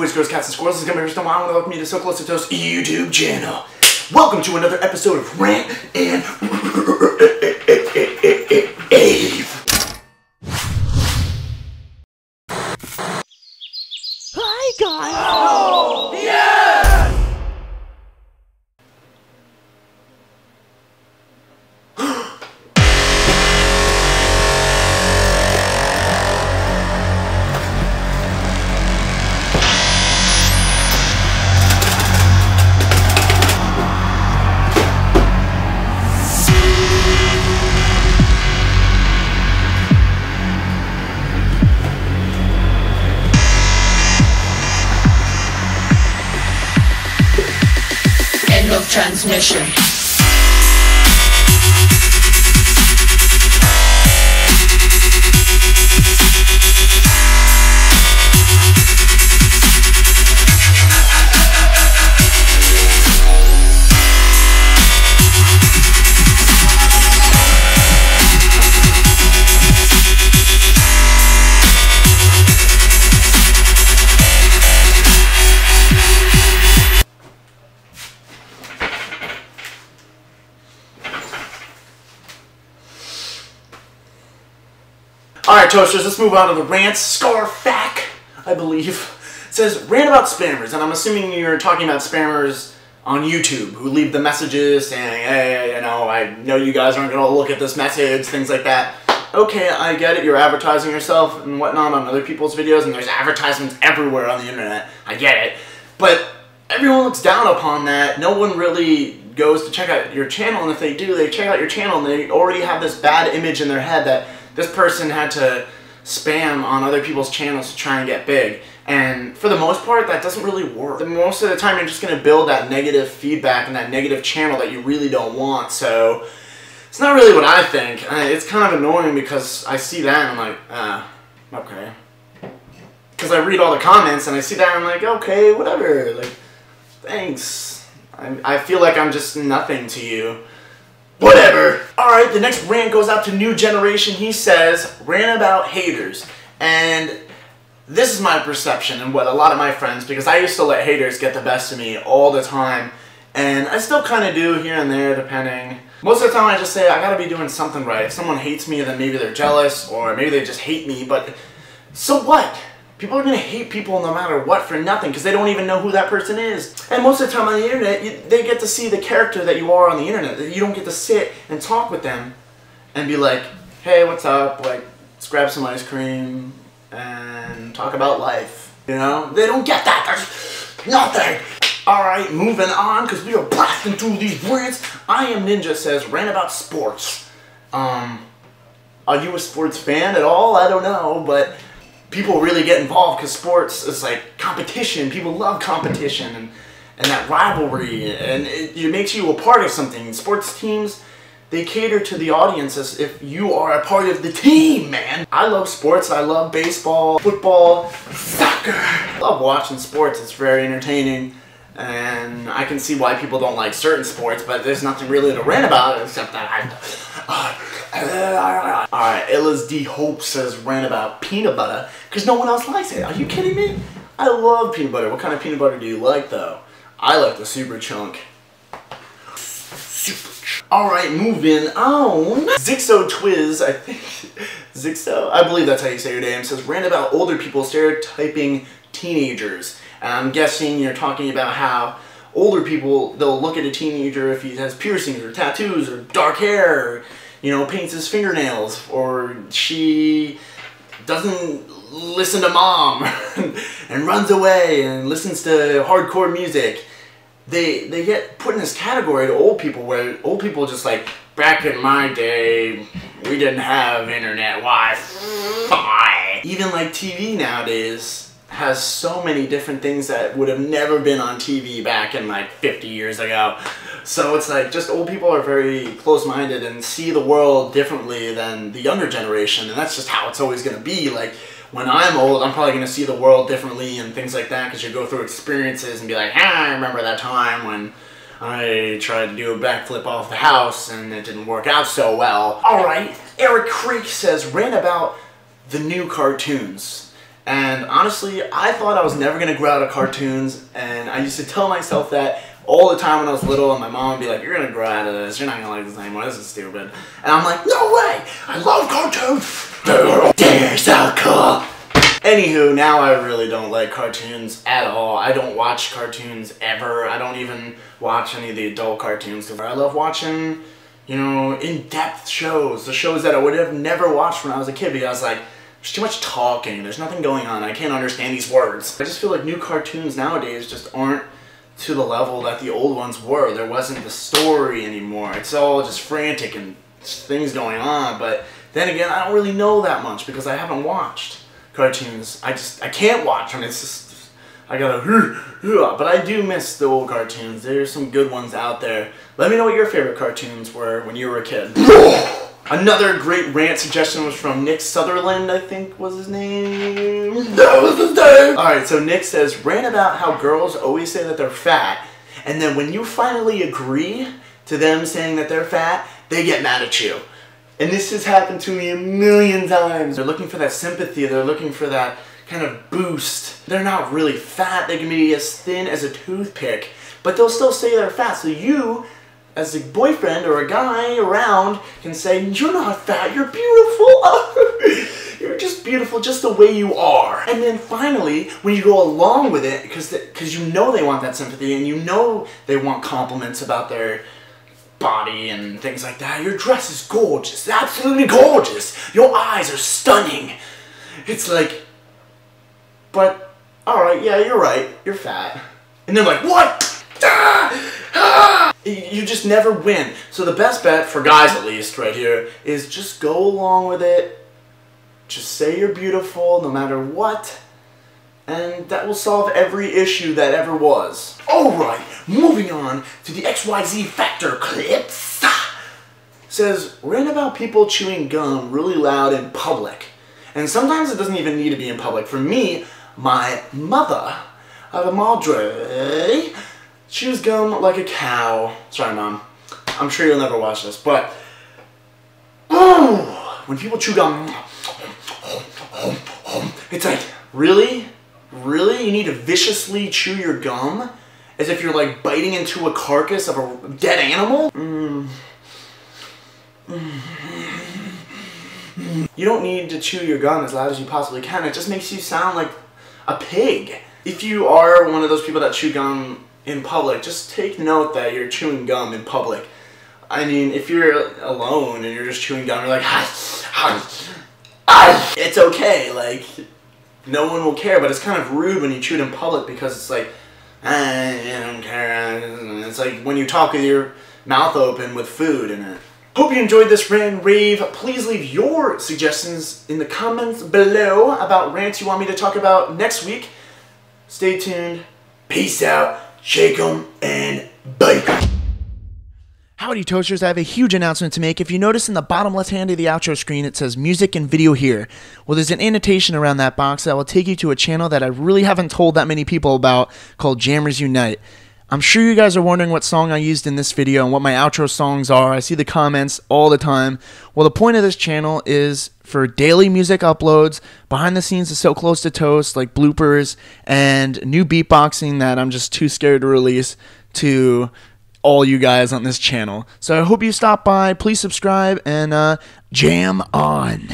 boys, girls, cats, and squirrels. This is gonna be first time I want to welcome you to SoCloseToToast YouTube channel. Welcome to another episode of Rant and Rave. Hi guys! Oh, yeah! Of transmission. Alright, Toasters, let's move on to the rant. Scarfac, I believe, it says, rant about spammers. And I'm assuming you're talking about spammers on YouTube who leave the messages saying, hey, I know you guys aren't going to look at this message, things like that. Okay, I get it. You're advertising yourself and whatnot on other people's videos, and there's advertisements everywhere on the internet. I get it. But everyone looks down upon that. No one really goes to check out your channel, and if they do, they check out your channel, and they already have this bad image in their head that this person had to spam on other people's channels to try and get big. And for the most part, that doesn't really work. Most of the time, you're just going to build that negative feedback and that negative channel that you really don't want. So it's not really what I think. It's kind of annoying because I see that and I'm like, okay. Because I read all the comments and I see that and I'm like, okay, whatever. Like, thanks. I feel like I'm just nothing to you. Whatever. Alright, the next rant goes out to New Generation. He says, rant about haters. And this is my perception and what a lot of my friends, because I used to let haters get the best of me all the time. And I still kind of do here and there, depending. Most of the time I just say, I gotta be doing something right. If someone hates me, then maybe they're jealous, or maybe they just hate me, but so what? People are going to hate people no matter what for nothing because they don't even know who that person is. And most of the time on the internet, they get to see the character that you are on the internet. You don't get to sit and talk with them and be like, hey, what's up? Like, let's grab some ice cream and talk about life. You know? They don't get that. There's nothing. Alright, moving on because we are blasting through these rants. I Am Ninja says, rant about sports. Are you a sports fan at all? I don't know, but people really get involved because sports is like competition. People love competition and that rivalry, and it makes you a part of something. Sports teams, they cater to the audience as if you are a part of the team, man. I love sports. I love baseball, football, soccer. I love watching sports. It's very entertaining, and I can see why people don't like certain sports, but there's nothing really to rant about except that Alright, LSD Hope says rant about peanut butter because no one else likes it. Are you kidding me? I love peanut butter. What kind of peanut butter do you like though? I like the super chunk. Alright, moving on. XYZ, I think. XYZ? I believe that's how you say your name. Says rant about older people stereotyping teenagers. And I'm guessing you're talking about how older people, they'll look at a teenager if he has piercings or tattoos or dark hair, or, you know, paints his fingernails, or she doesn't listen to mom and runs away and listens to hardcore music. They get put in this category to old people where old people just like, back in my day, we didn't have internet Wi-Fi. Even like TV nowadays has so many different things that would have never been on TV back in like 50 years ago. So it's like just old people are very close-minded and see the world differently than the younger generation, and that's just how it's always going to be. Like when I'm old, I'm probably going to see the world differently and things like that because you go through experiences and be like, I remember that time when I tried to do a backflip off the house and it didn't work out so well. Alright, Eric Creek says, rant about the new cartoons. And honestly, I thought I was never going to grow out of cartoons, and I used to tell myself that all the time when I was little, and my mom would be like, you're going to grow out of this, you're not going to like this anymore, this is stupid. And I'm like, no way, I love cartoons, they're so cool. Anywho, now I really don't like cartoons at all. I don't watch cartoons ever. I don't even watch any of the adult cartoons, because I love watching, you know, in-depth shows, the shows that I would have never watched when I was a kid, because I was like, there's too much talking, there's nothing going on, I can't understand these words. I just feel like new cartoons nowadays just aren't to the level that the old ones were. There wasn't the story anymore. It's all just frantic and things going on, but then again, I don't really know that much because I haven't watched cartoons. I can't watch them. It's just, I gotta, but I do miss the old cartoons. There's some good ones out there. Let me know what your favorite cartoons were when you were a kid. Another great rant suggestion was from Nick Sutherland, I think was his name. That was his name! Alright, so Nick says, rant about how girls always say that they're fat, and then when you finally agree to them saying that they're fat, they get mad at you. And this has happened to me a million times. They're looking for that sympathy, they're looking for that kind of boost. They're not really fat, they can be as thin as a toothpick, but they'll still say they're fat, so you, as a boyfriend or a guy around, can say, you're not fat, you're beautiful. You're just beautiful just the way you are. And then finally, when you go along with it, because you know they want that sympathy and you know they want compliments about their body and things like that. Your dress is gorgeous, absolutely gorgeous. Your eyes are stunning. It's like, but, alright, yeah, you're right, you're fat. And they're like, what? You just never win. So the best bet, for guys at least, right here, is just go along with it. Just say you're beautiful no matter what. And that will solve every issue that ever was. Alright, moving on to the XYZ Factor clips. Says, rant about people chewing gum really loud in public. And sometimes it doesn't even need to be in public. For me, my mother, the madre, chews gum like a cow. Sorry, Mom. I'm sure you'll never watch this, but when people chew gum, it's like, really? Really? You need to viciously chew your gum? As if you're like biting into a carcass of a dead animal? You don't need to chew your gum as loud as you possibly can. It just makes you sound like a pig. If you are one of those people that chew gum in public, just take note that you're chewing gum in public. I mean, if you're alone and you're just chewing gum, you're like, it's okay, like, no one will care, but it's kind of rude when you chew it in public because it's like, I don't care. It's like when you talk with your mouth open with food in it. Hope you enjoyed this rant and rave. Please leave your suggestions in the comments below about rants you want me to talk about next week. Stay tuned. Peace out. Shake 'em and bake 'em. Howdy Toasters, I have a huge announcement to make. If you notice in the bottom left hand of the outro screen, it says music and video here. Well, there's an annotation around that box that will take you to a channel that I really haven't told that many people about called Jammers Unite. I'm sure you guys are wondering what song I used in this video and what my outro songs are. I see the comments all the time. Well, the point of this channel is for daily music uploads, behind the scenes of So Close to Toast, like bloopers, and new beatboxing that I'm just too scared to release to all you guys on this channel. So I hope you stop by, please subscribe, and jam on.